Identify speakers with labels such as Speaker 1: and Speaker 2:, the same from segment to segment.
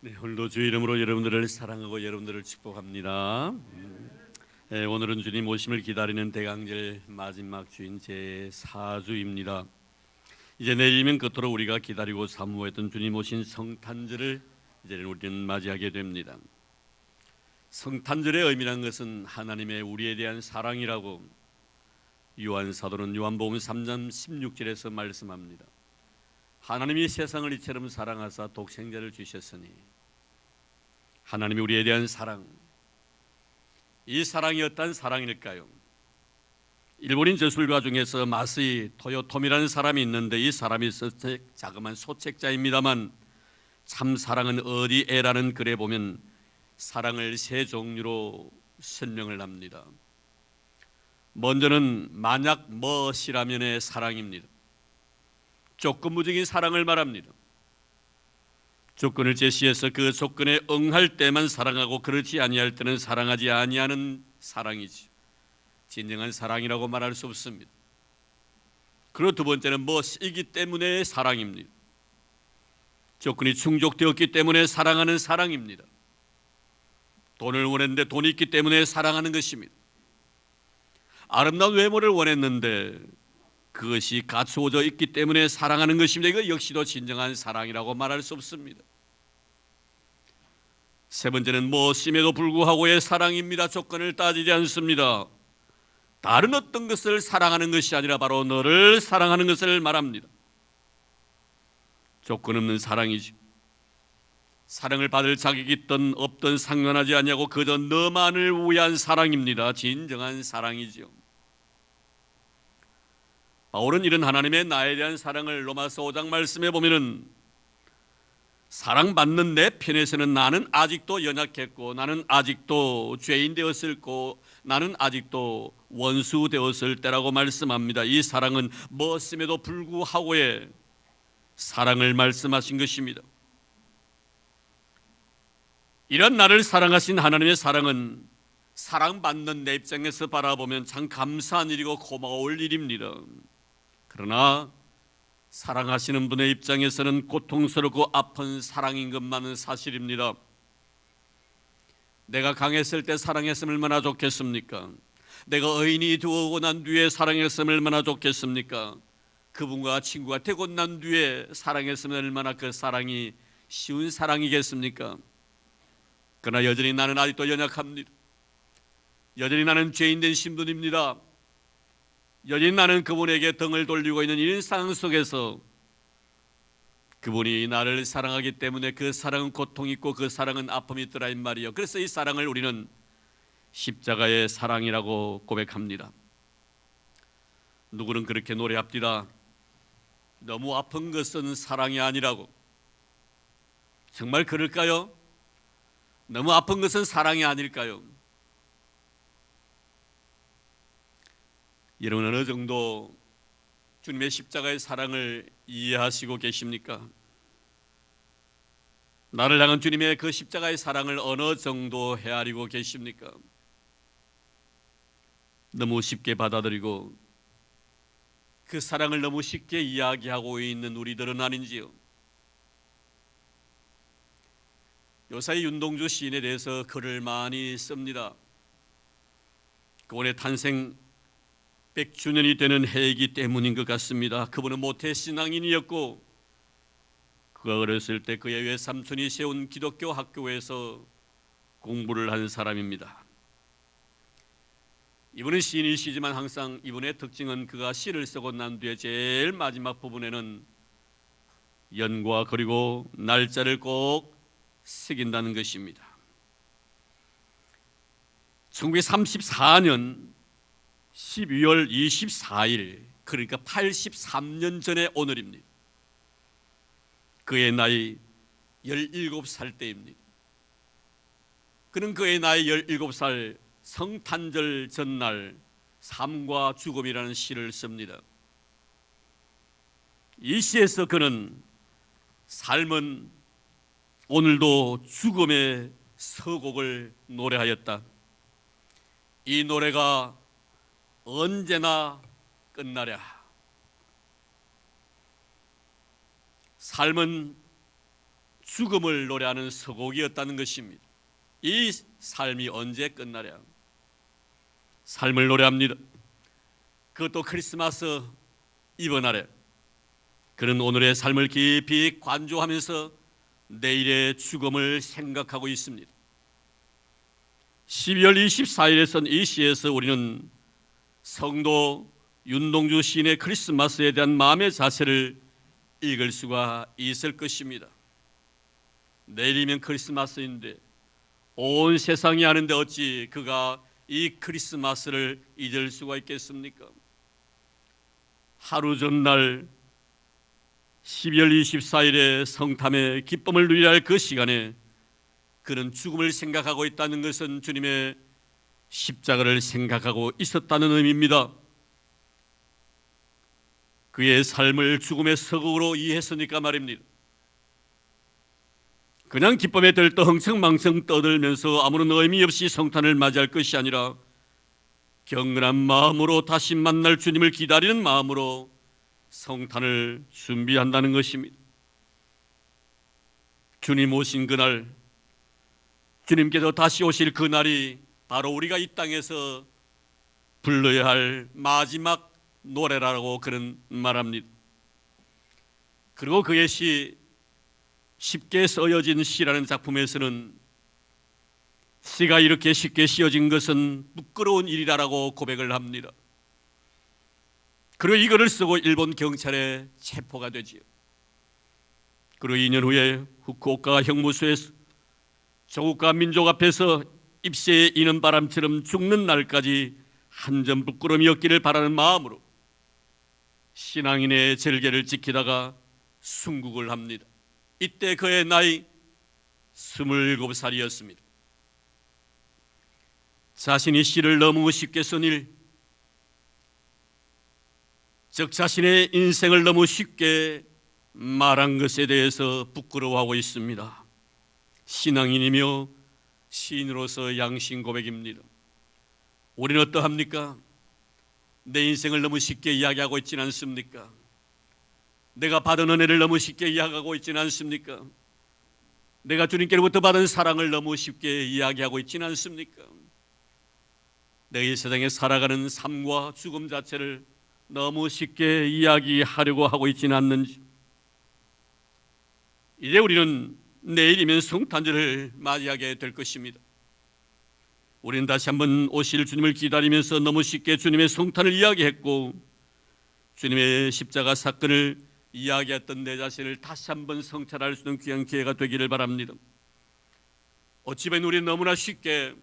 Speaker 1: 네, 오늘도 주 이름으로 여러분들을 사랑하고 여러분들을 축복합니다. 오늘은 주님 오심을 기다리는 대강절 마지막 주인 제4주입니다. 이제 내일이면 끝으로 우리가 기다리고 사모했던 주님 오신 성탄절을 이제는 우리는 맞이하게 됩니다. 성탄절의 의미란 것은 하나님의 우리에 대한 사랑이라고 요한 사도는 요한복음 3장 16절에서 말씀합니다. 하나님이 세상을 이처럼 사랑하사 독생자를 주셨으니 하나님이 우리에 대한 사랑, 이 사랑이 어떤 사랑일까요? 일본인 저술가 중에서 마스이 토요토미라는 사람이 있는데 이 사람이 자그마한 소책자입니다만 참 사랑은 어디에라는 글에 보면 사랑을 세 종류로 설명을 합니다. 먼저는 만약 무엇이라면의 사랑입니다. 조건부적인 사랑을 말합니다. 조건을 제시해서 그 조건에 응할 때만 사랑하고 그렇지 아니할 때는 사랑하지 아니하는 사랑이지 진정한 사랑이라고 말할 수 없습니다. 그리고 두 번째는 무엇이기 때문에 사랑입니다. 조건이 충족되었기 때문에 사랑하는 사랑입니다. 돈을 원했는데 돈이 있기 때문에 사랑하는 것입니다. 아름다운 외모를 원했는데 그것이 갖추어져 있기 때문에 사랑하는 것입니다. 이거 역시도 진정한 사랑이라고 말할 수 없습니다. 세 번째는 무엇임에도 불구하고의 사랑입니다. 조건을 따지지 않습니다. 다른 어떤 것을 사랑하는 것이 아니라 바로 너를 사랑하는 것을 말합니다. 조건 없는 사랑이지. 사랑을 받을 자격이 있든 없든 상관하지 않냐고 그저 너만을 위한 사랑입니다. 진정한 사랑이죠. 바울은 이런 하나님의 나에 대한 사랑을 로마서 5장 말씀에 보면은 사랑받는 내 편에서는 나는 아직도 연약했고 나는 아직도 죄인 되었을고 나는 아직도 원수 되었을 때라고 말씀합니다. 이 사랑은 무엇임에도 불구하고의 사랑을 말씀하신 것입니다. 이런 나를 사랑하신 하나님의 사랑은 사랑받는 내 입장에서 바라보면 참 감사한 일이고 고마울 일입니다. 그러나 사랑하시는 분의 입장에서는 고통스럽고 아픈 사랑인 것만은 사실입니다. 내가 강했을 때 사랑했으면 얼마나 좋겠습니까? 내가 의인이 되고 난 뒤에 사랑했으면 얼마나 좋겠습니까? 그분과 친구가 되고 난 뒤에 사랑했으면 얼마나 그 사랑이 쉬운 사랑이겠습니까? 그러나 여전히 나는 아직도 연약합니다. 여전히 나는 죄인된 신분입니다. 여전히 나는 그분에게 등을 돌리고 있는 이런 상황 속에서 그분이 나를 사랑하기 때문에 그 사랑은 고통이 있고 그 사랑은 아픔이 있더라 이 말이요. 그래서 이 사랑을 우리는 십자가의 사랑이라고 고백합니다. 누구는 그렇게 노래합니다. 너무 아픈 것은 사랑이 아니라고. 정말 그럴까요? 너무 아픈 것은 사랑이 아닐까요? 여러분 어느 정도 주님의 십자가의 사랑을 이해하시고 계십니까? 나를 향한 주님의 그 십자가의 사랑을 어느 정도 헤아리고 계십니까? 너무 쉽게 받아들이고 그 사랑을 너무 쉽게 이야기하고 있는 우리들은 아닌지요? 요사이 윤동주 시인에 대해서 글을 많이 씁니다. 그분의 탄생 100주년이 되는 해이기 때문인 것 같습니다. 그분은 모태신앙인이었고 그가 어렸을 때 그의 외삼촌이 세운 기독교 학교에서 공부를 한 사람입니다. 이분은 시인이시지만 항상 이분의 특징은 그가 시를 쓰고 난 뒤에 제일 마지막 부분에는 연과 그리고 날짜를 꼭 새긴다는 것입니다. 1934년 12월 24일 그러니까 83년 전의 오늘입니다. 그의 나이 17살 때입니다. 그는 그의 나이 17살 성탄절 전날 삶과 죽음이라는 시를 씁니다. 이 시에서 그는 삶은 오늘도 죽음의 서곡을 노래하였다. 이 노래가 언제나 끝나랴. 삶은 죽음을 노래하는 서곡이었다는 것입니다. 이 삶이 언제 끝나랴? 삶을 노래합니다. 그것도 크리스마스 이브 날에 그는 오늘의 삶을 깊이 관조하면서 내일의 죽음을 생각하고 있습니다. 12월 24일에 쓴 이 시에서 우리는 성도 윤동주 시인의 크리스마스에 대한 마음의 자세를 읽을 수가 있을 것입니다. 내일이면 크리스마스인데 온 세상이 아는데 어찌 그가 이 크리스마스를 잊을 수가 있겠습니까? 하루 전날 12월 24일에 성탐의 기쁨을 누려야 할 그 시간에 그는 죽음을 생각하고 있다는 것은 주님의 십자가를 생각하고 있었다는 의미입니다. 그의 삶을 죽음의 서곡으로 이해했으니까 말입니다. 그냥 기쁨에 들떠 흥청망청 떠들면서 아무런 의미 없이 성탄을 맞이할 것이 아니라 경건한 마음으로 다시 만날 주님을 기다리는 마음으로 성탄을 준비한다는 것입니다. 주님 오신 그날, 주님께서 다시 오실 그날이 바로 우리가 이 땅에서 불러야 할 마지막 노래라고 그는 말합니다. 그리고 그의 시 쉽게 쓰여진 시라는 작품에서는 시가 이렇게 쉽게 쓰여진 것은 부끄러운 일이라고 고백을 합니다. 그리고 이거를 쓰고 일본 경찰에 체포가 되지요. 그리고 2년 후에 후쿠오카 형무소에서 조국과 민족 앞에서 입새에 이는 바람처럼 죽는 날까지 한 점 부끄러움이 없기를 바라는 마음으로 신앙인의 절개를 지키다가 순국을 합니다. 이때 그의 나이 27살이었습니다. 자신이 시를 너무 쉽게 쓴 일, 즉 자신의 인생을 너무 쉽게 말한 것에 대해서 부끄러워하고 있습니다. 신앙인이며 시인으로서 양심 고백입니다. 우리는 어떠합니까? 내 인생을 너무 쉽게 이야기하고 있지는 않습니까? 내가 받은 은혜를 너무 쉽게 이야기하고 있지는 않습니까? 내가 주님께로부터 받은 사랑을 너무 쉽게 이야기하고 있지는 않습니까? 내가 이 세상에 살아가는 삶과 죽음 자체를 너무 쉽게 이야기하려고 하고 있지는 않는지. 이제 우리는 내일이면 성탄절을 맞이하게 될 것입니다. 우리는 다시 한번 오실 주님을 기다리면서 너무 쉽게 주님의 성탄을 이야기했고 주님의 십자가 사건을 이야기했던 내 자신을 다시 한번 성찰할 수 있는 귀한 기회가 되기를 바랍니다. 어찌 보면 우리는 너무나 쉽게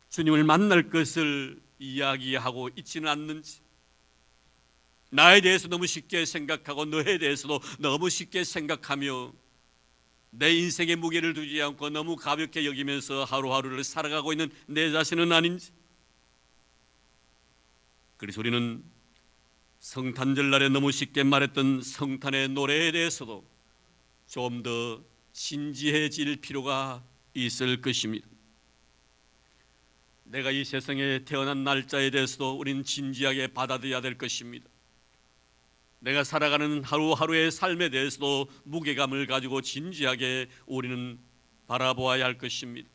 Speaker 1: 주님을 만날 것을 이야기하고 있지는 않는지, 나에 대해서 너무 쉽게 생각하고 너에 대해서도 너무 쉽게 생각하며 내 인생의 무게를 두지 않고 너무 가볍게 여기면서 하루하루를 살아가고 있는 내 자신은 아닌지. 그래서 우리는 성탄절 날에 너무 쉽게 말했던 성탄의 노래에 대해서도 좀 더 진지해질 필요가 있을 것입니다. 내가 이 세상에 태어난 날짜에 대해서도 우리는 진지하게 받아들여야 될 것입니다. 내가 살아가는 하루하루의 삶에 대해서도 무게감을 가지고 진지하게 우리는 바라보아야 할 것입니다.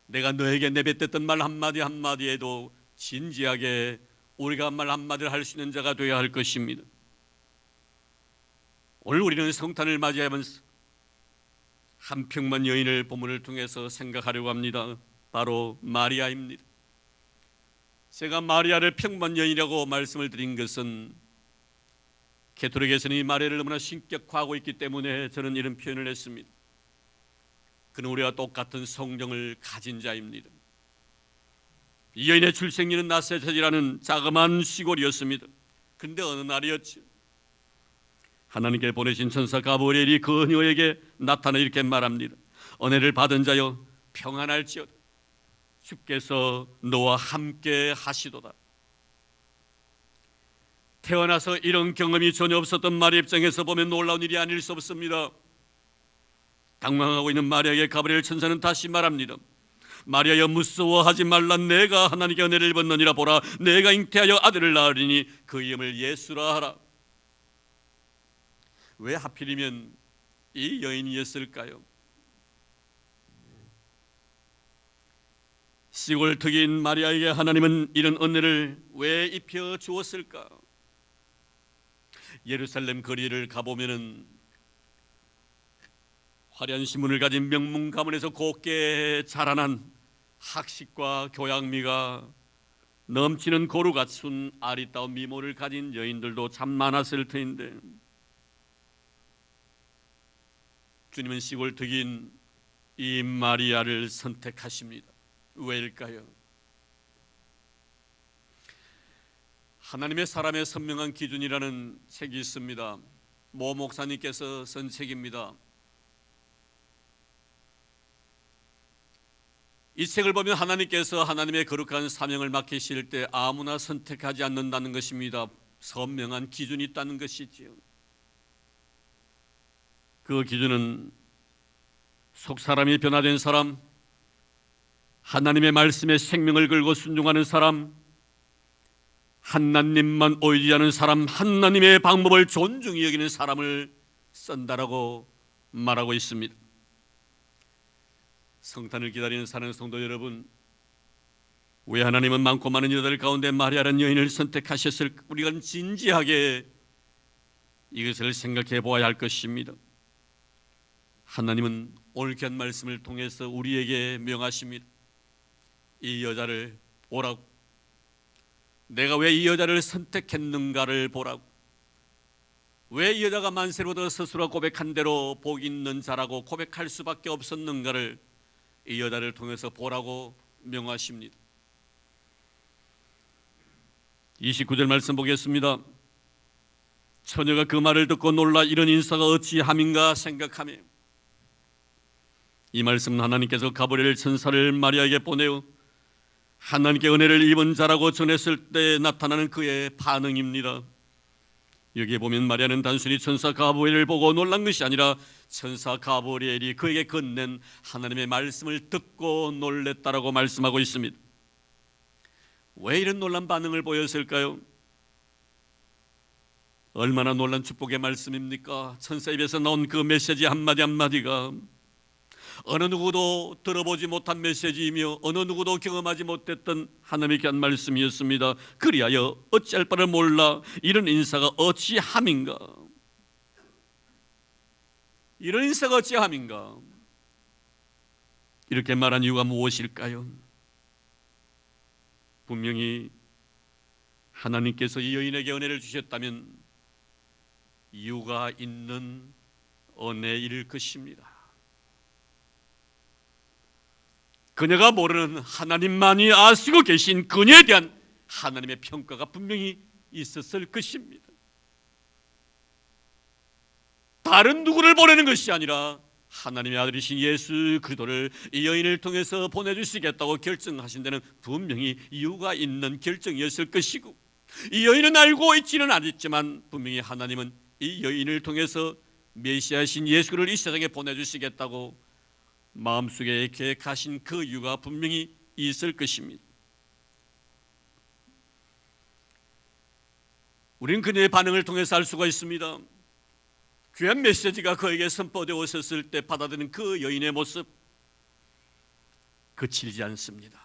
Speaker 1: 내가 너에게 내뱉었던 말 한마디 한마디에도 진지하게 우리가 말 한마디를 할 수 있는 자가 되어야 할 것입니다. 오늘 우리는 성탄을 맞이하면서 한 평만 여인을 본문을 통해서 생각하려고 합니다. 바로 마리아입니다. 제가 마리아를 평만 여인이라고 말씀을 드린 것은 가톨릭에서는 이 마리아를 너무나 신격화하고 있기 때문에 저는 이런 표현을 했습니다. 그는 우리와 똑같은 성령을 가진 자입니다. 이 여인의 출생지는 나사렛이라는 자그마한 시골이었습니다. 그런데 어느 날이었죠, 하나님께 보내신 천사 가브리엘이 그녀에게 나타나 이렇게 말합니다. 은혜를 받은 자여 평안할지어다. 주께서 너와 함께 하시도다. 태어나서 이런 경험이 전혀 없었던 마리아 입장에서 보면 놀라운 일이 아닐 수 없습니다. 당황하고 있는 마리아에게 가브리엘 천사는 다시 말합니다. 마리아여 무서워하지 말라. 내가 하나님께 은혜를 받느니라. 보라, 내가 잉태하여 아들을 낳으리니 그 이름을 예수라 하라. 왜 하필이면 이 여인이었을까요? 시골 특이인 마리아에게 하나님은 이런 은혜를 왜 입혀 주었을까? 예루살렘 거리를 가보면은 화려한 신문을 가진 명문 가문에서 곱게 자라난 학식과 교양미가 넘치는 고루 갖춘 아리따운 미모를 가진 여인들도 참 많았을 터인데, 주님은 시골 특이인 이 마리아를 선택하십니다. 왜일까요? 하나님의 사람의 선명한 기준이라는 책이 있습니다. 모 목사님께서 쓴 책입니다. 이 책을 보면 하나님께서 하나님의 거룩한 사명을 맡기실 때 아무나 선택하지 않는다는 것입니다. 선명한 기준이 있다는 것이지요. 그 기준은 속사람이 변화된 사람, 하나님의 말씀에 생명을 걸고 순종하는 사람, 하나님만 의지하는 사람, 하나님의 방법을 존중히 여기는 사람을 쓴다라고 말하고 있습니다. 성탄을 기다리는 사랑하는 성도 여러분, 왜 하나님은 많고 많은 여자들 가운데 마리아라는 여인을 선택하셨을까? 우리가 진지하게 이것을 생각해 보아야 할 것입니다. 하나님은 오늘 귀한 말씀을 통해서 우리에게 명하십니다. 이 여자를 보라고, 내가 왜 이 여자를 선택했는가를 보라고, 왜 이 여자가 만세로부터 스스로 고백한 대로 복 있는 자라고 고백할 수밖에 없었는가를 이 여자를 통해서 보라고 명하십니다. 29절 말씀 보겠습니다. 처녀가 그 말을 듣고 놀라 이런 인사가 어찌함인가 생각하며, 이 말씀은 하나님께서 가브리엘 천사를 마리아에게 보내어 하나님께 은혜를 입은 자라고 전했을 때 나타나는 그의 반응입니다. 여기에 보면 마리아는 단순히 천사 가브리엘을 보고 놀란 것이 아니라 천사 가브리엘이 그에게 건넨 하나님의 말씀을 듣고 놀랬다라고 말씀하고 있습니다. 왜 이런 놀란 반응을 보였을까요? 얼마나 놀란 축복의 말씀입니까? 천사 입에서 나온 그 메시지 한마디 한마디가 어느 누구도 들어보지 못한 메시지이며 어느 누구도 경험하지 못했던 하나님의 귀한 말씀이었습니다. 그리하여 어찌할 바를 몰라 이런 인사가 어찌함인가? 이런 인사가 어찌함인가? 이렇게 말한 이유가 무엇일까요? 분명히 하나님께서 이 여인에게 은혜를 주셨다면 이유가 있는 은혜일 것입니다. 그녀가 모르는 하나님만이 아시고 계신 그녀에 대한 하나님의 평가가 분명히 있었을 것입니다. 다른 누구를 보내는 것이 아니라 하나님의 아들이신 예수 그리스도를 이 여인을 통해서 보내주시겠다고 결정하신 데는 분명히 이유가 있는 결정이었을 것이고, 이 여인은 알고 있지는 않았지만 분명히 하나님은 이 여인을 통해서 메시아이신 예수를 이 세상에 보내주시겠다고 마음속에 계획하신 그 이유가 분명히 있을 것입니다. 우리는 그녀의 반응을 통해서 알 수가 있습니다. 귀한 메시지가 그에게 선포되었을 때 받아들인 그 여인의 모습, 그치지 않습니다.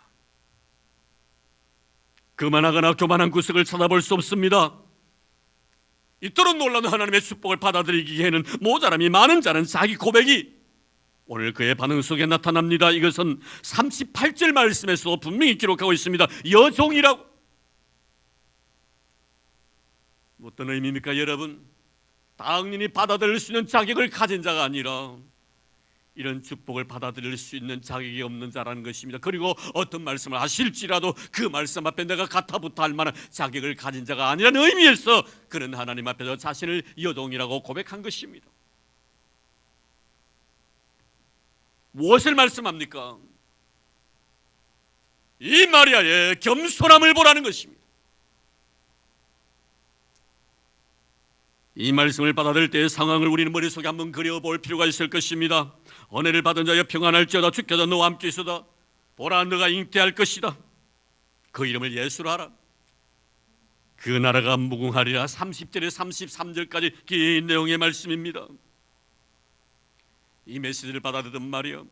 Speaker 1: 그만하거나 교만한 구석을 찾아볼 수 없습니다. 이토록 놀라운 하나님의 축복을 받아들이기에는 모자람이 많은 자는 자기 고백이 오늘 그의 반응 속에 나타납니다. 이것은 38절 말씀에서도 분명히 기록하고 있습니다. 여종이라고. 어떤 의미입니까 여러분? 당연히 받아들일 수 있는 자격을 가진 자가 아니라 이런 축복을 받아들일 수 있는 자격이 없는 자라는 것입니다. 그리고 어떤 말씀을 하실지라도 그 말씀 앞에 내가 가타부타 할 만한 자격을 가진 자가 아니라는 의미에서 그는 하나님 앞에서 자신을 여종이라고 고백한 것입니다. 무엇을 말씀합니까? 이 마리아의 겸손함을 보라는 것입니다. 이 말씀을 받아들일 때의 상황을 우리는 머릿속에 한번 그려볼 필요가 있을 것입니다. 은혜를 받은 자여 평안할지어다. 주께서 너와 함께 있어다. 보라 너가 잉태할 것이다. 그 이름을 예수로 하라. 그 나라가 무궁하리라. 30절에 33절까지 긴 내용의 말씀입니다. 이 메시지를 받아들든 말이요,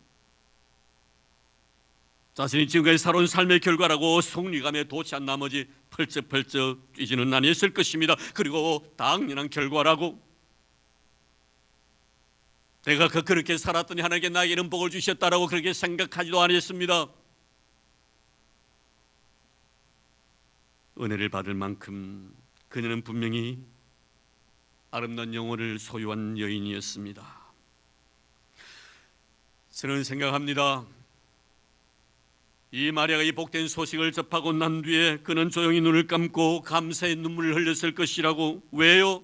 Speaker 1: 자신이 지금까지 살아온 삶의 결과라고 속리감에 돋지 나머지 펄쩍펄쩍 뛰지는 아니었을 것입니다. 그리고 당연한 결과라고, 내가 그렇게 살았더니 하나님께 나에게 이런 복을 주셨다라고 그렇게 생각하지도 않았습니다. 은혜를 받을 만큼 그녀는 분명히 아름다운 영혼을 소유한 여인이었습니다. 저는 생각합니다. 이 마리아가 이 복된 소식을 접하고 난 뒤에 그는 조용히 눈을 감고 감사의 눈물을 흘렸을 것이라고. 왜요?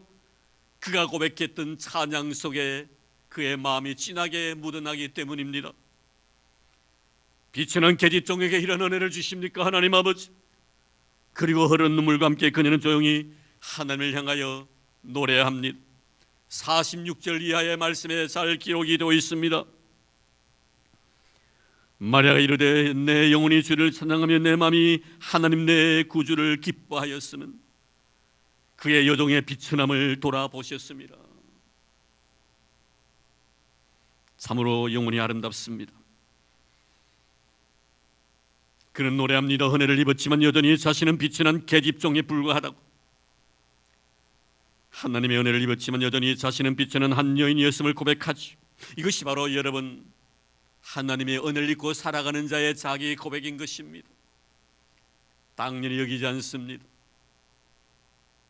Speaker 1: 그가 고백했던 찬양 속에 그의 마음이 진하게 묻어나기 때문입니다. 비천한 계집종에게 이런 은혜를 주십니까, 하나님 아버지? 그리고 흐른 눈물과 함께 그녀는 조용히 하나님을 향하여 노래합니다. 46절 이하의 말씀에 잘 기록이 되어 있습니다. 마리아가 이르되 내 영혼이 주를 찬양하며 내 마음이 하나님 내 구주를 기뻐하였으면 그의 여종의 비천함을 돌아보셨습니다. 참으로 영혼이 아름답습니다. 그는 노래합니다. 은혜를 입었지만 여전히 자신은 비천한 계집종에 불과하다고. 하나님의 은혜를 입었지만 여전히 자신은 비천한 한 여인이었음을 고백하지. 이것이 바로 여러분, 하나님의 은혜를 입고 살아가는 자의 자기 고백인 것입니다. 당연히 여기지 않습니다.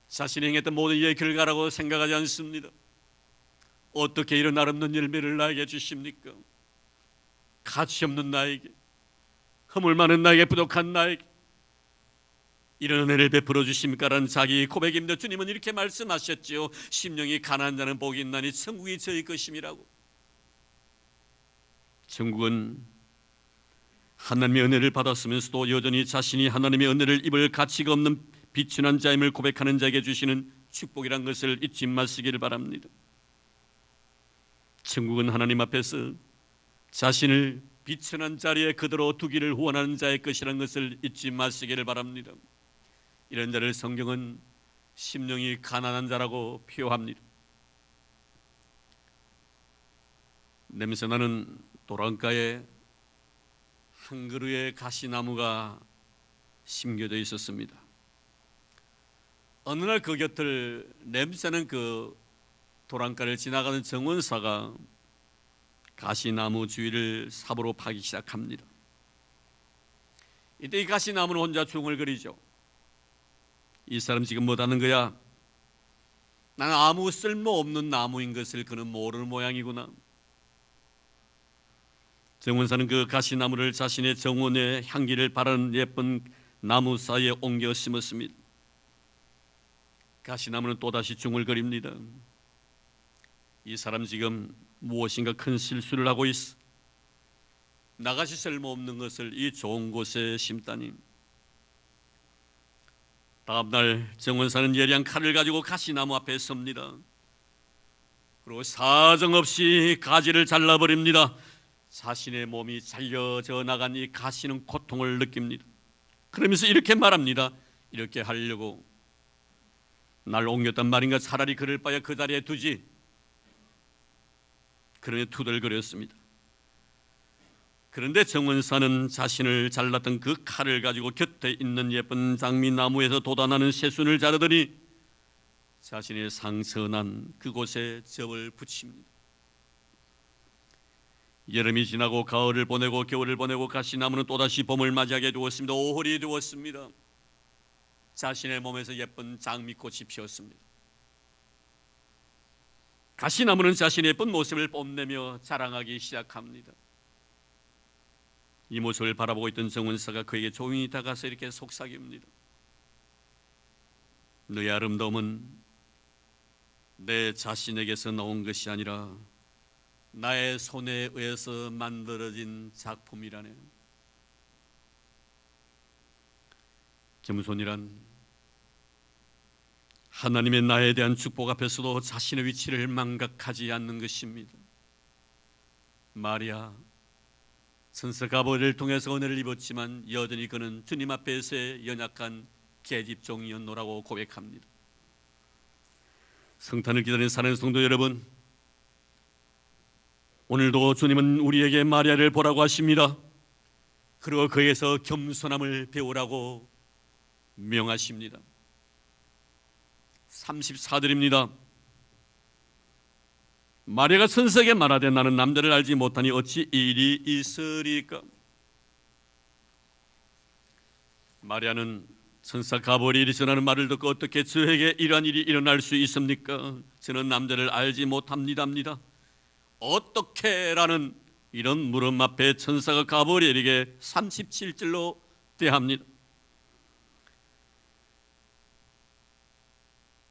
Speaker 1: 자신이 행했던 모든 일의 결과라고 생각하지 않습니다. 어떻게 이런 아름다운 열매를 나에게 주십니까? 가치 없는 나에게, 허물 많은 나에게, 부족한 나에게 이런 은혜를 베풀어 주십니까? 라는 자기 고백입니다. 주님은 이렇게 말씀하셨죠. 심령이 가난한 자는 복이 있나니 천국이 저희 것임이라고. 천국은 하나님의 은혜를 받았으면서도 여전히 자신이 하나님의 은혜를 입을 가치가 없는 비천한 자임을 고백하는 자에게 주시는 축복이란 것을 잊지 마시기를 바랍니다. 천국은 하나님 앞에서 자신을 비천한 자리에 그대로 두기를 후원하는 자의 것이라는 것을 잊지 마시기를 바랍니다. 이런 자를 성경은 심령이 가난한 자라고 표합니다. 냄새나는 도랑가에 한 그루의 가시나무가 심겨져 있었습니다. 어느 날 그 곁을 냄새나는 그 도랑가를 지나가는 정원사가 가시나무 주위를 삽으로 파기 시작합니다. 이때 이 가시나무는 혼자 중얼거리죠. 이 사람 지금 뭐하는 거야? 나는 아무 쓸모없는 나무인 것을 그는 모르는 모양이구나. 정원사는 그 가시나무를 자신의 정원의 향기를 바라는 예쁜 나무 사이에 옮겨 심었습니다. 가시나무는 또다시 중얼거립니다. 이 사람 지금 무엇인가 큰 실수를 하고 있어. 나같이 쓸모없는 것을 이 좋은 곳에 심다니. 다음날 정원사는 예리한 칼을 가지고 가시나무 앞에 섭니다. 그리고 사정없이 가지를 잘라버립니다. 자신의 몸이 잘려져 나간 이 가시는 고통을 느낍니다. 그러면서 이렇게 말합니다. 이렇게 하려고 날 옮겼단 말인가? 차라리 그럴 바에 그 자리에 두지. 그러니 투덜거렸습니다. 그런데 정원사는 자신을 잘랐던 그 칼을 가지고 곁에 있는 예쁜 장미나무에서 돋아나는 새순을 자르더니 자신의 상처난 그곳에 접을 붙입니다. 여름이 지나고 가을을 보내고 겨울을 보내고 가시나무는 또다시 봄을 맞이하게 되었습니다. 5월이 되었습니다. 자신의 몸에서 예쁜 장미꽃이 피었습니다. 가시나무는 자신의 예쁜 모습을 뽐내며 자랑하기 시작합니다. 이 모습을 바라보고 있던 정원사가 그에게 조용히 다가서 이렇게 속삭입니다. 너의 아름다움은 내 자신에게서 나온 것이 아니라 나의 손에 의해서 만들어진 작품이라네. 겸손이란 하나님의 나에 대한 축복 앞에서도 자신의 위치를 망각하지 않는 것입니다. 마리아 천사 가브리엘을 통해서 은혜를 입었지만 여전히 그는 주님 앞에서의 연약한 계집종이었노라고 고백합니다. 성탄을 기다리는 사랑하는 성도 여러분, 오늘도 주님은 우리에게 마리아를 보라고 하십니다. 그리고 그에서 겸손함을 배우라고 명하십니다. 34절입니다. 마리아가 천사에게 말하되 나는 남자를 알지 못하니 어찌 이 일이 있으리까? 마리아는 천사 가브리엘이 전하는 말을 듣고 어떻게 저에게 이러한 일이 일어날 수 있습니까? 저는 남자를 알지 못합니다. 어떻게? 라는 이런 물음 앞에 천사가 가브리엘에게 37절로 대합니다.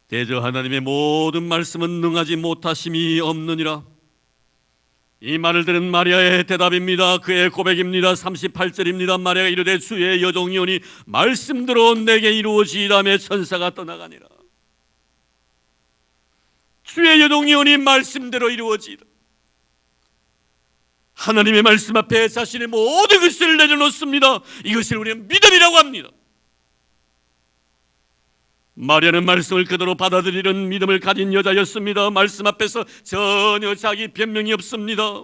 Speaker 1: 대저 하나님의 모든 말씀은 능하지 못하심이 없느니라. 이 말을 들은 마리아의 대답입니다. 그의 고백입니다. 38절입니다. 마리아가 이르되 주의 여종이오니 말씀대로 내게 이루어지이다며 천사가 떠나가니라. 주의 여종이오니 말씀대로 이루어지이다. 하나님의 말씀 앞에 자신의 모든 것을 내려놓습니다. 이것을 우리는 믿음이라고 합니다. 마리아는 말씀을 그대로 받아들이는 믿음을 가진 여자였습니다. 말씀 앞에서 전혀 자기 변명이 없습니다.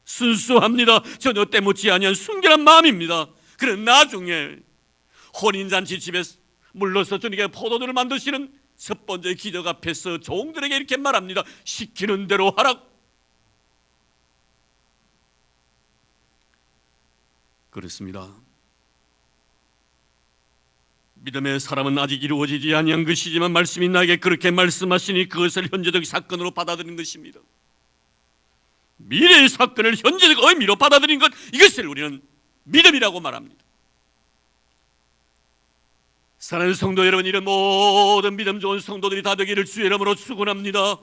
Speaker 1: 순수합니다. 전혀 때묻지 아니한 순결한 마음입니다. 그런 나중에 혼인잔치 집에 물러서 주님께 포도주를 만드시는 첫 번째 기적 앞에서 종들에게 이렇게 말합니다. 시키는 대로 하라고. 그렇습니다. 믿음의 사람은 아직 이루어지지 아니한 것이지만 말씀이 나에게 그렇게 말씀하시니 그것을 현재적 사건으로 받아들이는 것입니다. 미래의 사건을 현재적 의미로 받아들이는 것, 이것을 우리는 믿음이라고 말합니다. 사랑하는 성도 여러분, 이런 모든 믿음 좋은 성도들이 다 되기를 주의 이름으로 축원합니다.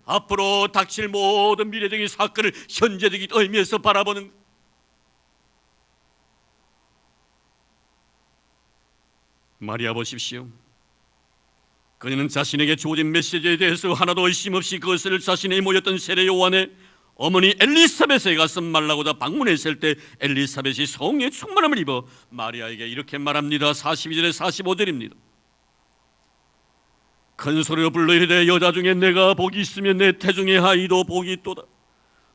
Speaker 1: 앞으로 닥칠 모든 미래적인 사건을 현재적인 의미에서 바라보는 것. 마리아 보십시오. 그녀는 자신에게 주어진 메시지에 대해서 하나도 의심 없이 그것을 자신이 모였던 세례 요한의 어머니 엘리사벳에 가서 말라고다 방문했을 때 엘리사벳이 성령의 충만함을 입어 마리아에게 이렇게 말합니다. 42절에 45절입니다. 큰 소리로 불러 이르되 여자 중에 내가 복이 있으면 내 태중의 아이도 복이 있도다.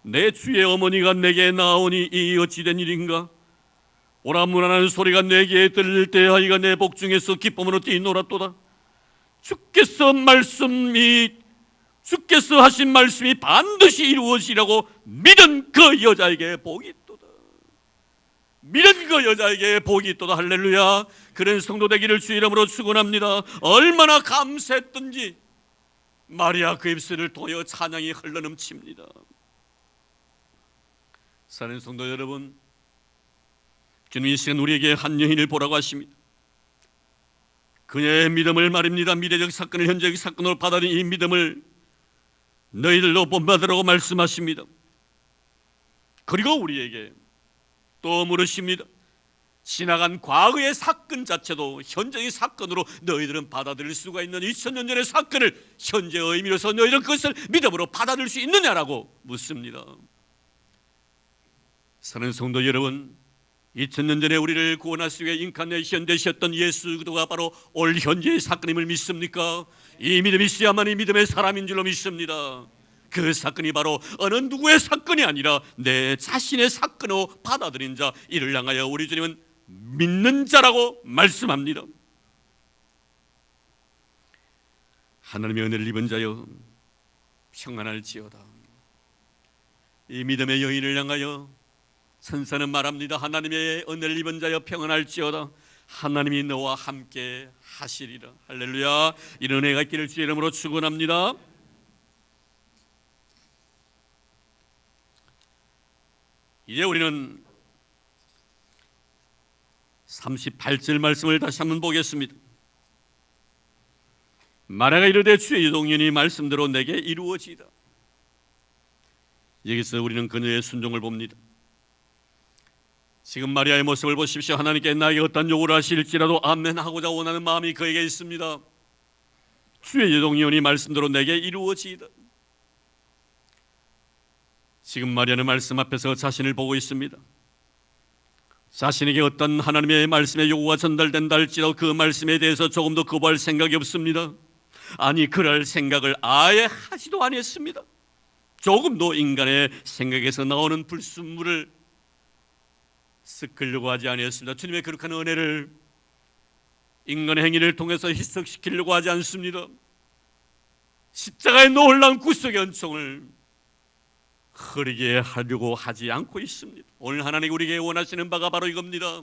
Speaker 1: 내 주의 어머니가 내게 나오니 이 어찌 된 일인가? 오라무라는 소리가 내게 들릴 때 아이가 내 복 중에서 기쁨으로 뛰놀았도다. 주께서 하신 말씀이 반드시 이루어지라고 믿은 그 여자에게 복이 있도다. 믿은 그 여자에게 복이 있도다. 할렐루야. 그런 성도 되기를 주 이름으로 축원합니다. 얼마나 감사했던지 마리아 그 입술을 통하여 찬양이 흘러넘칩니다. 사랑하는 성도 여러분, 주님 이 시간 우리에게 한 여인을 보라고 하십니다. 그녀의 믿음을 말입니다. 미래적 사건을 현재적 사건으로 받아들인 이 믿음을 너희들도 본받으라고 말씀하십니다. 그리고 우리에게 또 물으십니다. 지나간 과거의 사건 자체도 현재의 사건으로 너희들은 받아들일 수가 있는 2000년 전의 사건을 현재의 의미로서 너희들은 그것을 믿음으로 받아들일 수 있느냐라고 묻습니다. 사랑하는 성도 여러분, 2000년 전에 우리를 구원하시기 위해 인카네이션 되셨던 예수 그리스도가 바로 올 현재의 사건임을 믿습니까? 이 믿음이 있어야만 이 믿음의 사람인 줄로 믿습니다. 그 사건이 바로 어느 누구의 사건이 아니라 내 자신의 사건으로 받아들인 자, 이를 향하여 우리 주님은 믿는 자라고 말씀합니다. 하나님의 은혜를 입은 자여 평안할지어다. 이 믿음의 여인을 향하여 천사는 말합니다. 하나님의 은혜를 입은 자여 평안할지어다. 하나님이 너와 함께 하시리라. 할렐루야. 이런 은혜가 있기를 주의 이름으로 축원합니다. 이제 우리는 38절 말씀을 다시 한번 보겠습니다. 마리아가 이르되 주의 여종이니 말씀대로 내게 이루어지이다. 여기서 우리는 그녀의 순종을 봅니다. 지금 마리아의 모습을 보십시오. 하나님께 나에게 어떤 요구를 하실지라도 아멘 하고자 원하는 마음이 그에게 있습니다. 주의 여종이오니 말씀대로 내게 이루어지이다. 지금 마리아는 말씀 앞에서 자신을 보고 있습니다. 자신에게 어떤 하나님의 말씀의 요구가 전달된다 할지라도 그 말씀에 대해서 조금도 거부할 생각이 없습니다. 아니, 그럴 생각을 아예 하지도 아니했습니다. 조금도 인간의 생각에서 나오는 불순물을 섞으려고 하지 아니했습니다. 주님의 거룩한 은혜를 인간의 행위를 통해서 희석시키려고 하지 않습니다. 십자가의 놀라운 구속의 은총을 흐리게 하려고 하지 않고 있습니다. 오늘 하나님 우리에게 원하시는 바가 바로 이겁니다.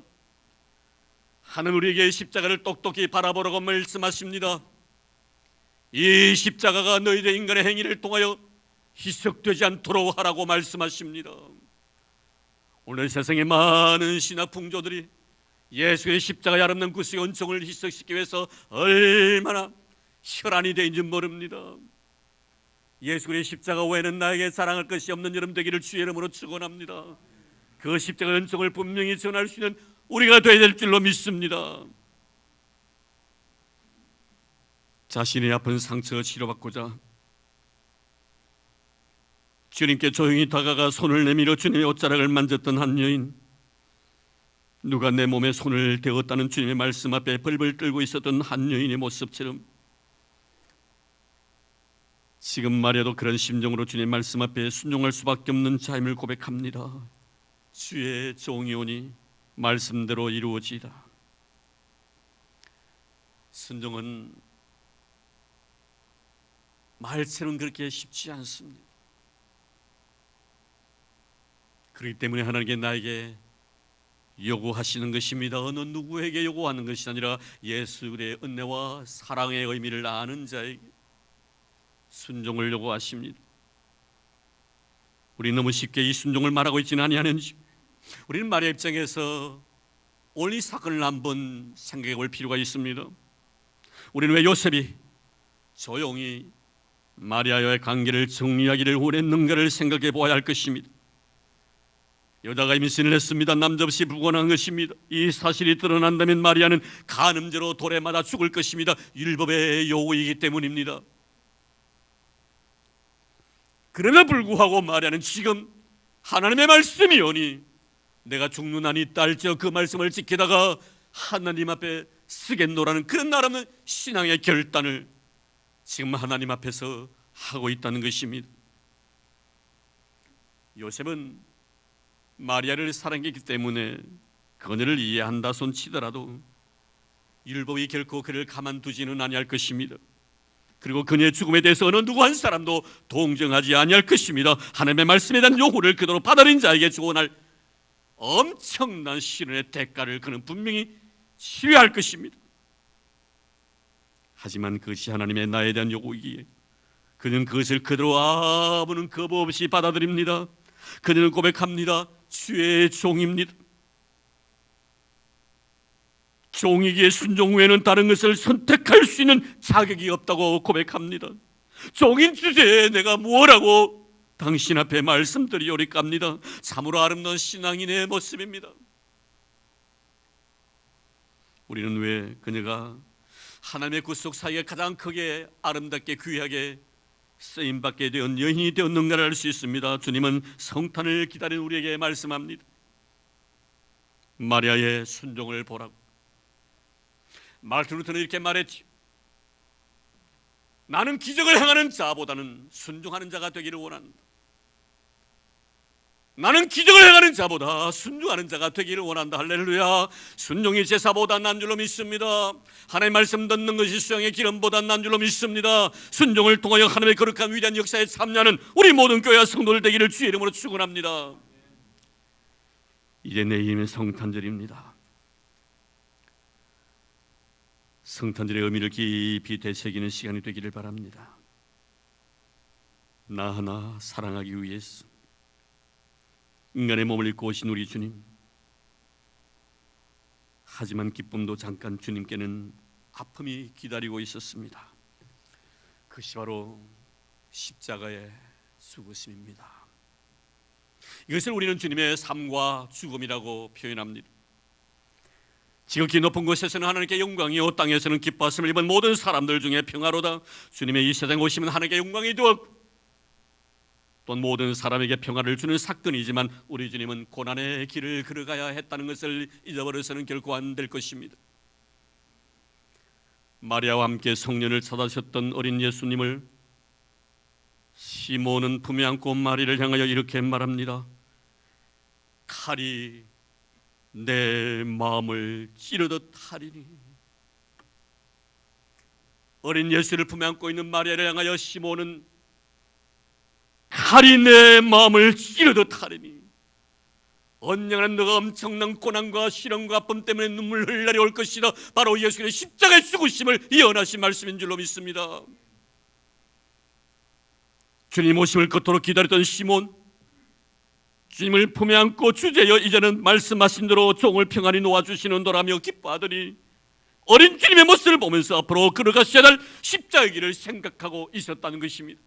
Speaker 1: 하나님 우리에게 십자가를 똑똑히 바라보라고 말씀하십니다. 이 십자가가 너희들 인간의 행위를 통하여 희석되지 않도록 하라고 말씀하십니다. 오늘 세상의 많은 신학 풍조들이 예수의 십자가의 아름다운 구속의 은총을 희석시키기 위해서 얼마나 혈안이 되는지 모릅니다. 예수의 십자가 외에는 나에게 자랑할 것이 없는 여러분 되기를 주의 이름으로 축원합니다. 그 십자가 은총을 분명히 전할 수 있는 우리가 되어야 될 줄로 믿습니다. 자신의 아픈 상처 치료받고자 주님께 조용히 다가가 손을 내밀어 주님의 옷자락을 만졌던 한 여인, 누가 내 몸에 손을 대었다는 주님의 말씀 앞에 벌벌 떨고 있었던 한 여인의 모습처럼 지금 말이라도 그런 심정으로 주님의 말씀 앞에 순종할 수밖에 없는 자임을 고백합니다. 주의 종이 오니 말씀대로 이루어지이다. 순종은 말처럼 그렇게 쉽지 않습니다. 그렇기 때문에 하나님께 나에게 요구하시는 것입니다. 어느 누구에게 요구하는 것이 아니라 예수의 은혜와 사랑의 의미를 아는 자에게 순종을 요구하십니다. 우리 너무 쉽게 이 순종을 말하고 있지는 아니하는지, 우리는 마리아 입장에서 오늘 이 사건을 한번 생각해 볼 필요가 있습니다. 우리는 왜 요셉이 조용히 마리아와의 관계를 정리하기를 원했는가를 생각해 보아야 할 것입니다. 여자가 임신을 했습니다. 남자 없이 불건한 것입니다. 이 사실이 드러난다면 마리아는 간음죄로 돌에 맞아 죽을 것입니다. 율법의 요구이기 때문입니다. 그럼에도 불구하고 마리아는 지금 하나님의 말씀이 오니 내가 죽는 한이 있다 할지어 그 말씀을 지키다가 하나님 앞에 쓰겠노라는 그런 나라는 신앙의 결단을 지금 하나님 앞에서 하고 있다는 것입니다. 요셉은 마리아를 사랑했기 때문에 그녀를 이해한다 손치더라도 율법이 결코 그를 가만두지는 아니할 것입니다. 그리고 그녀의 죽음에 대해서 어느 누구 한 사람도 동정하지 아니할 것입니다. 하나님의 말씀에 대한 요구를 그대로 받아들인 자에게 주어날 엄청난 시련의 대가를 그는 분명히 치료할 것입니다. 하지만 그것이 하나님의 나에 대한 요구이기에 그는 그것을 그대로 아무런 거부 없이 받아들입니다. 그는 고백합니다. 주의 종입니다. 종이기에 순종 외에는 다른 것을 선택할 수 있는 자격이 없다고 고백합니다. 종인 주제에 내가 뭐라고 당신 앞에 말씀드리오리까입니다. 참으로 아름다운 신앙인의 모습입니다. 우리는 왜 그녀가 하나님의 구속 사이에 가장 크게 아름답게 귀하게 쓰임받게 된 여인이 되었는가를 알 수 있습니다. 주님은 성탄을 기다리는 우리에게 말씀합니다. 마리아의 순종을 보라고. 마르틴 루터는 이렇게 말했지. 나는 기적을 행하는 자보다는 순종하는 자가 되기를 원한다. 나는 기적을 행하는 자보다 순종하는 자가 되기를 원한다. 할렐루야. 순종이 제사보다 난 줄로 믿습니다. 하나님의 말씀 듣는 것이 수양의 기름보다 난 줄로 믿습니다. 순종을 통하여 하나님의 거룩한 위대한 역사에 참여하는 우리 모든 교회와 성도들 되기를 주의 이름으로 축원합니다. 이제 내일이면 성탄절입니다. 성탄절의 의미를 깊이 되새기는 시간이 되기를 바랍니다. 나 하나 사랑하기 위해서 인간의 몸을 입고 오신 우리 주님, 하지만 기쁨도 잠깐 주님께는 아픔이 기다리고 있었습니다. 그것이 바로 십자가의 죽으심입니다. 이것을 우리는 주님의 삶과 죽음이라고 표현합니다. 지극히 높은 곳에서는 하나님께 영광이요 땅에서는 기뻐하심을 입은 모든 사람들 중에 평화로다. 주님의 이 세상에 오시면 하나님께 영광이 되었고 또 모든 사람에게 평화를 주는 사건이지만 우리 주님은 고난의 길을 걸어가야 했다는 것을 잊어버려서는 결코 안 될 것입니다. 마리아와 함께 성년을 찾아셨던 어린 예수님을 시몬은 품에 안고 마리를 향하여 이렇게 말합니다. 칼이 내 마음을 찌르듯 하리니. 어린 예수를 품에 안고 있는 마리아를 향하여 시몬은 칼이 내 마음을 찌르듯 하리니. 언젠가는 너가 엄청난 고난과 시련과 아픔 때문에 눈물 흘릴 날이 올 것이다. 바로 예수의 십자가의 죽으심을 예언하신 말씀인 줄로 믿습니다. 주님 오심을 그토록 기다렸던 시몬, 주님을 품에 안고 주제여 이제는 말씀하신 대로 종을 평안히 놓아주시는도라며 기뻐하더니 어린 주님의 모습을 보면서 앞으로 걸어가셔야 할 십자가의 길을 생각하고 있었다는 것입니다.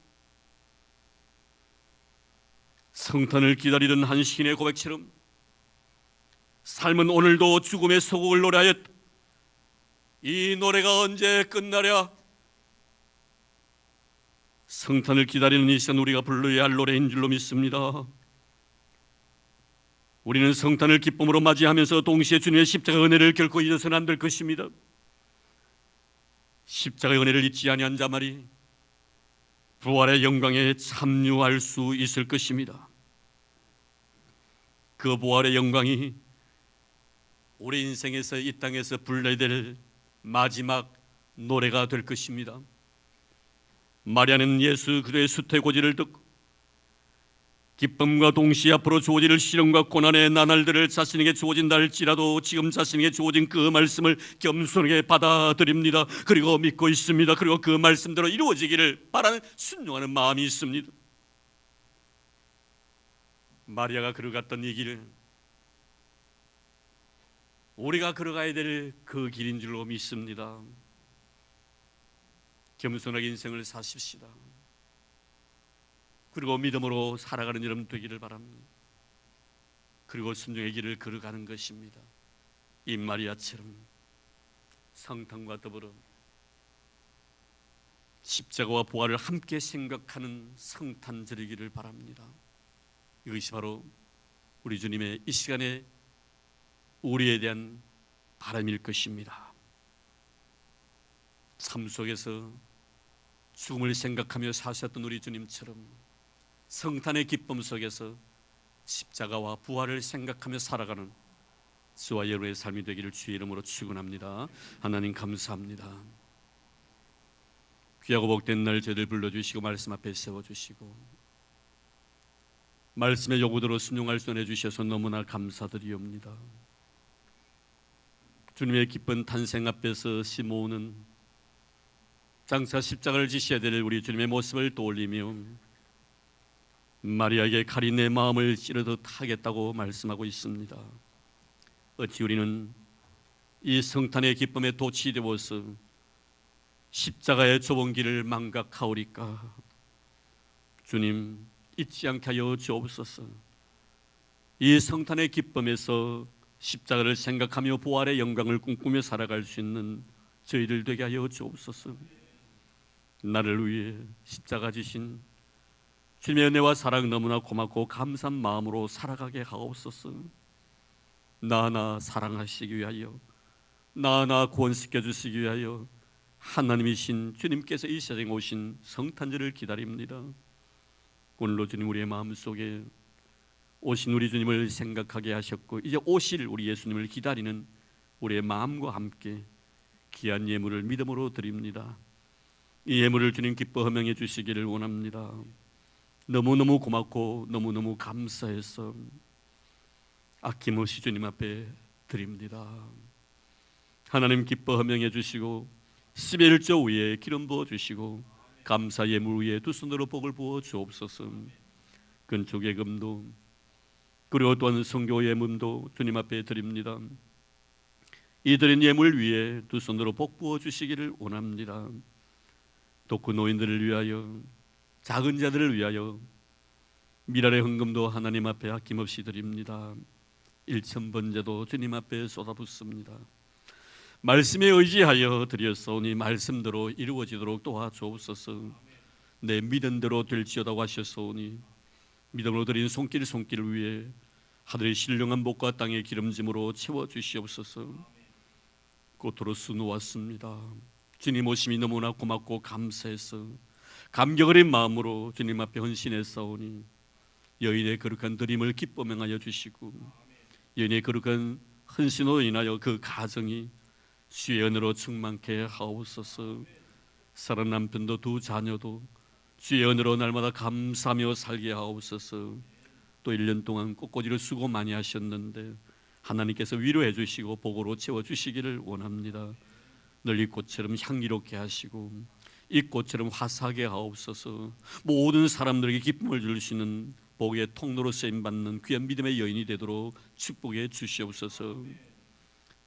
Speaker 1: 성탄을 기다리던 한 시인의 고백처럼 삶은 오늘도 죽음의 소곡을 노래하였다. 이 노래가 언제 끝나랴? 성탄을 기다리는 이 시간 우리가 불러야 할 노래인 줄로 믿습니다. 우리는 성탄을 기쁨으로 맞이하면서 동시에 주님의 십자가 은혜를 결코 잊어서는 안 될 것입니다. 십자가의 은혜를 잊지 아니한 자말이 부활의 영광에 참여할 수 있을 것입니다. 그 부활의 영광이 우리 인생에서 이 땅에서 불러야 될 마지막 노래가 될 것입니다. 마리아는 예수 그리스도의 수태고지를 듣고 기쁨과 동시에 앞으로 주어질 시련과 고난의 나날들을 자신에게 주어진다 할지라도 지금 자신에게 주어진 그 말씀을 겸손하게 받아들입니다. 그리고 믿고 있습니다. 그리고 그 말씀대로 이루어지기를 바라는 순종하는 마음이 있습니다. 마리아가 걸어갔던 이 길, 우리가 걸어가야 될 그 길인 줄로 믿습니다. 겸손하게 인생을 사십시다. 그리고 믿음으로 살아가는 여러분 되기를 바랍니다. 그리고 순종의 길을 걸어가는 것입니다. 이 마리아처럼 성탄과 더불어 십자가와 부활을 함께 생각하는 성탄절이기를 바랍니다. 이것이 바로 우리 주님의 이 시간에 우리에 대한 바람일 것입니다. 삶 속에서 죽음을 생각하며 사셨던 우리 주님처럼 성탄의 기쁨 속에서 십자가와 부활을 생각하며 살아가는 저와 여러분의 삶이 되기를 주의 이름으로 축원합니다. 하나님 감사합니다. 귀하고 복된 날 저희들 불러주시고 말씀 앞에 세워주시고 말씀의 요구대로 순종할 수 있게 해주셔서 너무나 감사드리옵니다. 주님의 기쁜 탄생 앞에서 시몬은 장차 십자가를 지셔야 될 우리 주님의 모습을 떠올리며 마리아에게 칼이 내 마음을 찌르듯 하겠다고 말씀하고 있습니다. 어찌 우리는 이 성탄의 기쁨에 도취되어서 십자가의 좁은 길을 망각하오리까? 주님 잊지 않게 하여 주옵소서. 이 성탄의 기쁨에서 십자가를 생각하며 부활의 영광을 꿈꾸며 살아갈 수 있는 저희들 되게 하여 주옵소서. 나를 위해 십자가 지신 주님의 은혜와 사랑 너무나 고맙고 감사한 마음으로 살아가게 하옵소서. 나나 사랑하시기 위하여, 나나 구원시켜 주시기 위하여 하나님이신 주님께서 이 세상에 오신 성탄절을 기다립니다. 오늘로 주님 우리의 마음속에 오신 우리 주님을 생각하게 하셨고 이제 오실 우리 예수님을 기다리는 우리의 마음과 함께 귀한 예물을 믿음으로 드립니다. 이 예물을 주님 기뻐 허명해 주시기를 원합니다. 너무너무 고맙고 너무너무 감사해서 아낌없이 주님 앞에 드립니다. 하나님 기뻐 허명해 주시고 11조 위에 기름 부어 주시고 감사 예물 위에 두 손으로 복을 부어 주옵소서. 근촉의 금도 그리고 또한 성교 예물도 주님 앞에 드립니다. 이 드린 예물 위에 두 손으로 복 부어 주시기를 원합니다. 독거 노인들을 위하여, 작은 자들을 위하여 미랄의 헌금도 하나님 앞에 아낌없이 드립니다. 1,000번제도 주님 앞에 쏟아붓습니다. 말씀에 의지하여 드렸사오니 말씀대로 이루어지도록 도와주옵소서. 내 믿은 대로 될지어다고 하셨사오니 믿음으로 드린 손길 위에 하늘의 신령한 복과 땅의 기름짐으로 채워주시옵소서. 꽃으로 수놓았습니다. 주님 오심이 너무나 고맙고 감사해서 감격 어린 마음으로 주님 앞에 헌신했사오니 여인의 거룩한 드림을 기뻐 명하여 주시고 여인의 거룩한 헌신으로 인하여 그 가정이 주의 은혜로 충만케 하옵소서. 사랑 남편도 두 자녀도 주의 은혜로 날마다 감사하며 살게 하옵소서. 또 1년 동안 꽃꽂이를 수고 많이 하셨는데 하나님께서 위로해 주시고 복으로 채워주시기를 원합니다. 늘 이 꽃처럼 향기롭게 하시고 이 꽃처럼 화사하게 하옵소서. 모든 사람들에게 기쁨을 주시는 복의 통로로 쓰임받는 귀한 믿음의 여인이 되도록 축복해 주시옵소서.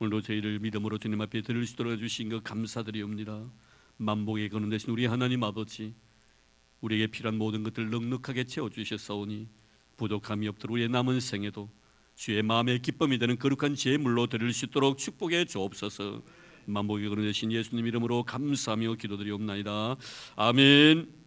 Speaker 1: 오늘도 저희를 믿음으로 주님 앞에 드릴 수 있도록 해주신 것 감사드리옵니다. 만복의 근원 되신 우리 하나님 아버지, 우리에게 필요한 모든 것들을 넉넉하게 채워주셨사오니 부족함이 없도록 우리의 남은 생에도 주의 마음의 기쁨이 되는 거룩한 제물로 드릴 수 있도록 축복해 주옵소서. 만복의 근원 되신 예수님 이름으로 감사하며 기도드리옵나이다. 아멘.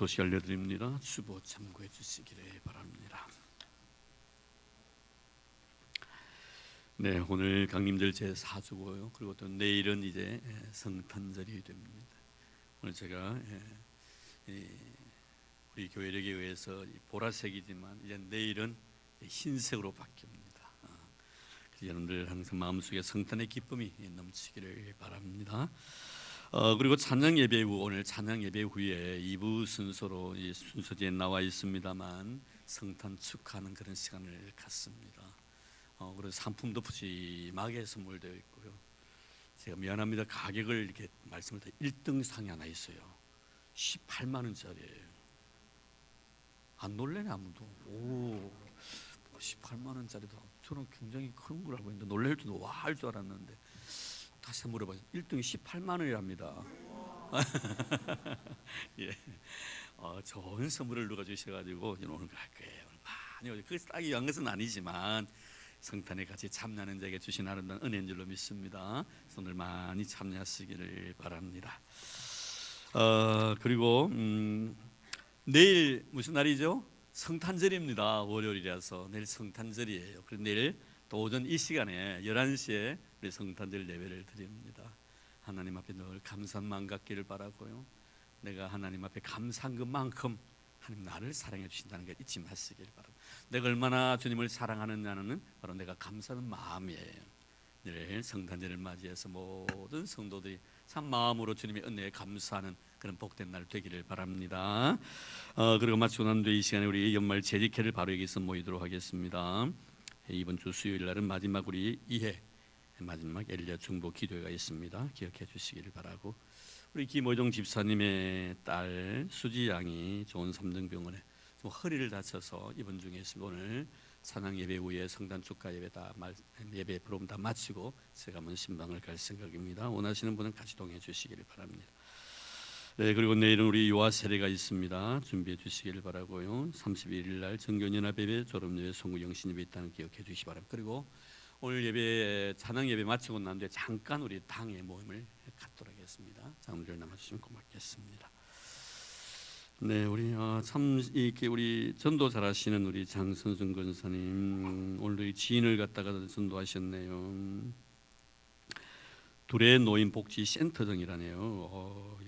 Speaker 1: 소식 알려드립니다. 주보 참고해 주시기를 바랍니다. 네, 오늘 강림절 제4주고요. 그리고 또 내일은 이제 성탄절이 됩니다. 오늘 제가 우리 교회력에 의해서 보라색이지만 이제 내일은 흰색으로 바뀝니다. 그래서 여러분들 항상 마음속에 성탄의 기쁨이 넘치기를 바랍니다. 그리고 찬양 예배 후, 오늘 찬양 예배 후에 2부 순서로 이 순서지에 나와 있습니다만 성탄 축하하는 그런 시간을 갖습니다. 그래서 상품도 푸짐하게 선물되어 있고요. 제가 미안합니다. 가격을 이렇게 말씀을 드려 1등 상이 하나 있어요. 18만 원짜리예요. 안 놀래네 아무도. 오, 18만 원짜리도 저는 굉장히 큰 걸 알고 있는데 놀랄 줄도 와 할 줄 알았는데 다시 물어봐요. 1등이 18만 원이랍니다. 예, 좋은 선물을 누가 주셔가지고 오늘 갈 거예요. 많이 그 싸기 위한 것은 아니지만 성탄에 같이 참여하는 자에게 주신 아름다운 은혜인 줄로 믿습니다. 오늘 많이 참여하시기를 바랍니다. 그리고 내일 무슨 날이죠? 성탄절입니다. 월요일이라서 내일 성탄절이에요. 그래서 내일 또 오전 이 시간에 11시에 우리 성탄절 예배를 드립니다. 하나님 앞에 늘 감사한 마음 갖기를 바라고요. 내가 하나님 앞에 감사한 것만큼 하나님 나를 사랑해 주신다는 걸 잊지 마시길 바랍니다. 내가 얼마나 주님을 사랑하느냐는 바로 내가 감사하는 마음이에요. 내일 성탄절을 맞이해서 모든 성도들이 참 마음으로 주님의 은혜에 감사하는 그런 복된 날 되기를 바랍니다. 그리고 마치고 난 뒤에 이 시간에 우리 연말 재직회를 바로 여기서 모이도록 하겠습니다. 이번 주 수요일 날은 마지막 우리 2회 마지막 엘리야 중보 기도회가 있습니다. 기억해 주시기를 바라고, 우리 김호정 집사님의 딸 수지 양이 좋은 삼등병원에 좀 허리를 다쳐서 입원 중에 있습니다. 오늘 찬양 예배 후에 성탄 축하 예배 예배 프로그램 다 마치고 제가 먼 신방을 갈 생각입니다. 원하시는 분은 같이 동행해 주시기를 바랍니다. 네, 그리고 내일은 우리 유아 세례가 있습니다. 준비해 주시기를 바라고요. 31일 날 정교연합 예배, 졸업예배, 송구 영신 예배 있다는 기억해 주시기 바랍니다. 그리고 오늘 예배 찬양 예배 마치고 난 뒤에 잠깐 우리 당의 모임을 갖도록 하겠습니다. 장로를 남아주시면 고맙겠습니다. 네, 우리 참 이렇게 우리 전도 잘하시는 우리 장선순 권사님 오늘 지인을 갖다가 전도하셨네요. 둘의 노인 복지 센터장이라네요.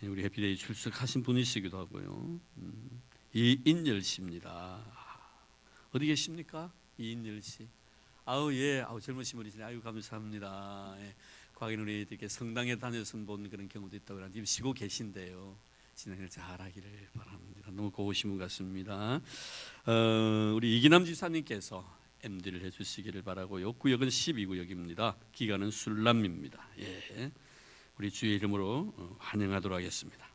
Speaker 1: 예. 우리 해피데이 출석하신 분이시기도 하고요. 이인열 씨입니다. 어디 계십니까? 이인열 씨. 아우 예, 젊으신 분이시네. 아유 감사합니다. 예. 과거에는 우리 이렇게 성당에 다녀서 본 그런 경우도 있다고 하는데 지금 쉬고 계신데요. 진행을 잘하기를 바랍니다. 너무 고우신 분 같습니다. 우리 이기남 지사님께서 MD를 해주시기를 바라고요. 구역은 12구역입니다. 기간은 술람입니다. 예, 우리 주의 이름으로 환영하도록 하겠습니다.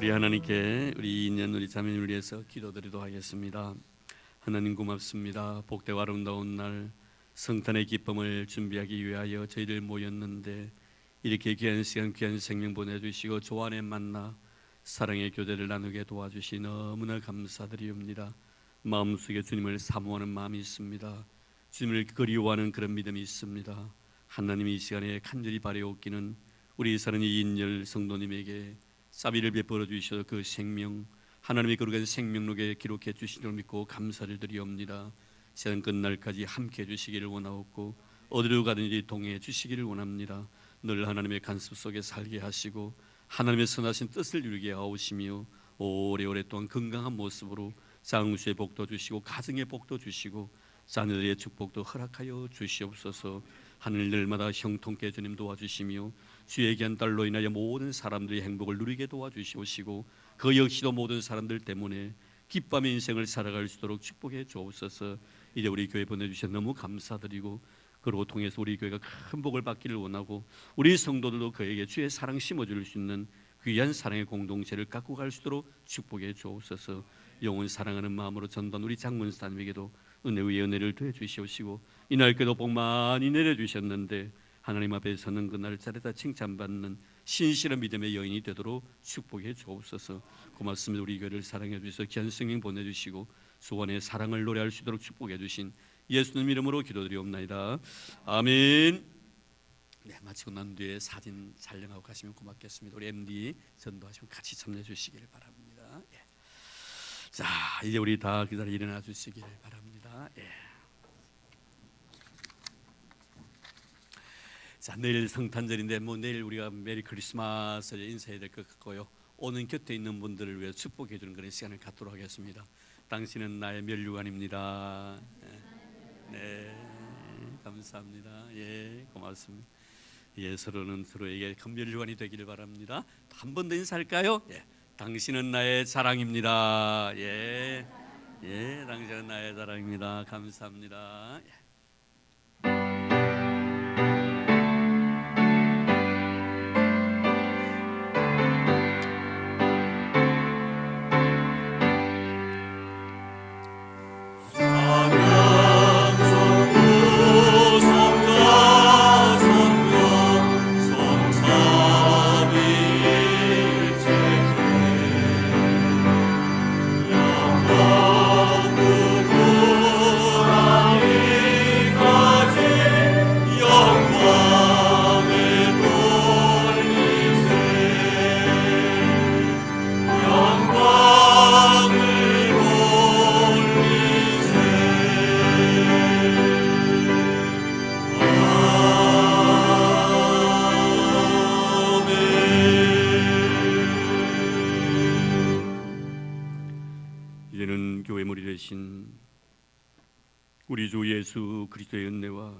Speaker 1: 하나님께 우리 인연 우리 자매님을 위해서 기도드리도록 하겠습니다. 하나님 고맙습니다. 복되고 아름다운 날 성탄의 기쁨을 준비하기 위하여 저희들 모였는데 이렇게 귀한 시간 귀한 생명 보내주시고 주 안에 만나 사랑의 교제를 나누게 도와주시 너무나 감사드리옵니다. 마음속에 주님을 사모하는 마음이 있습니다. 주님을 그리워하는 그런 믿음이 있습니다. 하나님이 이 시간에 간절히 바라옵기는 우리 사는 이인열 성도님에게 자비를 베풀어 주셔서 그 생명 하나님의 거룩한 생명록에 기록해 주신 줄 믿고 감사를 드리옵니다. 세상 끝날까지 함께 해주시기를 원하옵고 어디로 가든지 동행해 주시기를 원합니다. 늘 하나님의 간섭 속에 살게 하시고 하나님의 선하신 뜻을 이루게 하오시며 오래오래 동안 건강한 모습으로 장수의 복도 주시고 가정의 복도 주시고 자녀들의 축복도 허락하여 주시옵소서. 하늘 날마다 형통케 주님 도와주시며 주의 귀한 딸로 인하여 모든 사람들이 행복을 누리게 도와주시옵시고 그 역시도 모든 사람들 때문에 기쁨의 인생을 살아갈 수 있도록 축복해 주옵소서. 이제 우리 교회 보내주셔서 너무 감사드리고 그로 통해서 우리 교회가 큰 복을 받기를 원하고 우리 성도들도 그에게 주의 사랑 심어줄 수 있는 귀한 사랑의 공동체를 갖고 갈 수 있도록 축복해 주옵소서. 영혼 사랑하는 마음으로 전도한 우리 장문사님에게도 은혜 위에 은혜를 더해 주시옵시고 이날께도 복 많이 내려주셨는데 하나님 앞에 서는 그날 자리다 칭찬받는 신실한 믿음의 여인이 되도록 축복해 주옵소서. 고맙습니다. 우리 교회를 사랑해 주셔서 귀한 성령 보내주시고 소원의 사랑을 노래할 수 있도록 축복해 주신 예수님 이름으로 기도드리옵나이다. 아멘. 네, 마치고 난 뒤에 사진 촬영하고 가시면 고맙겠습니다. 우리 MD 전도하시면 같이 참여해 주시기를 바랍니다. 예. 자, 이제 우리 다 그 자리에 일어나 주시기를 바랍니다. 예. 자, 내일 성탄절인데 내일 우리가 메리 크리스마스 인사해야 될 것 같고요. 오는 곁에 있는 분들을 위해 축복해 주는 그런 시간을 갖도록 하겠습니다. 당신은 나의 면류관입니다. 네, 감사합니다. 예, 고맙습니다. 예, 서로는 서로에게 큰 면류관이 되기를 바랍니다. 한 번 더 인사할까요? 예, 당신은 나의 자랑입니다. 예, 당신은 나의 자랑입니다. 감사합니다. 예. 이제는 교회 머리 되신 우리 주 예수 그리스도의 은혜와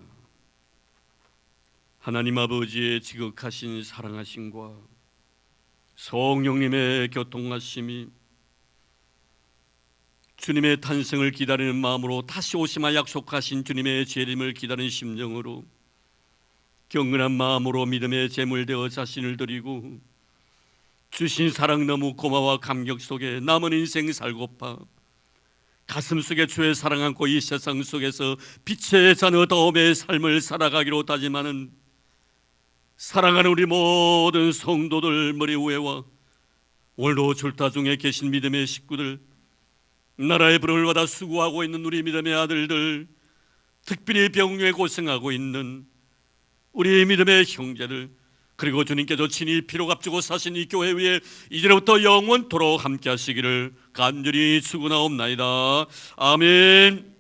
Speaker 1: 하나님 아버지의 지극하신 사랑하심과 성령님의 교통하심이 주님의 탄생을 기다리는 마음으로 다시 오시마 약속하신 주님의 재림을 기다리는 심정으로 경건한 마음으로 믿음의 제물되어 자신을 드리고 주신 사랑 너무 고마워 감격 속에 남은 인생 살고파 가슴 속에 주의 사랑 안고 이 세상 속에서 빛의 자녀다움의 삶을 살아가기로 다짐하는 사랑하는 우리 모든 성도들 머리 위에와 오늘도 줄타 중에 계신 믿음의 식구들, 나라의 부름을 받아 수고하고 있는 우리 믿음의 아들들, 특별히 병류에 고생하고 있는 우리 믿음의 형제들, 그리고 주님께서 친히 피로 값주고 사신 이 교회 위에 이제부터 영원토록 함께 하시기를 간절히 축원하옵나이다. 아멘.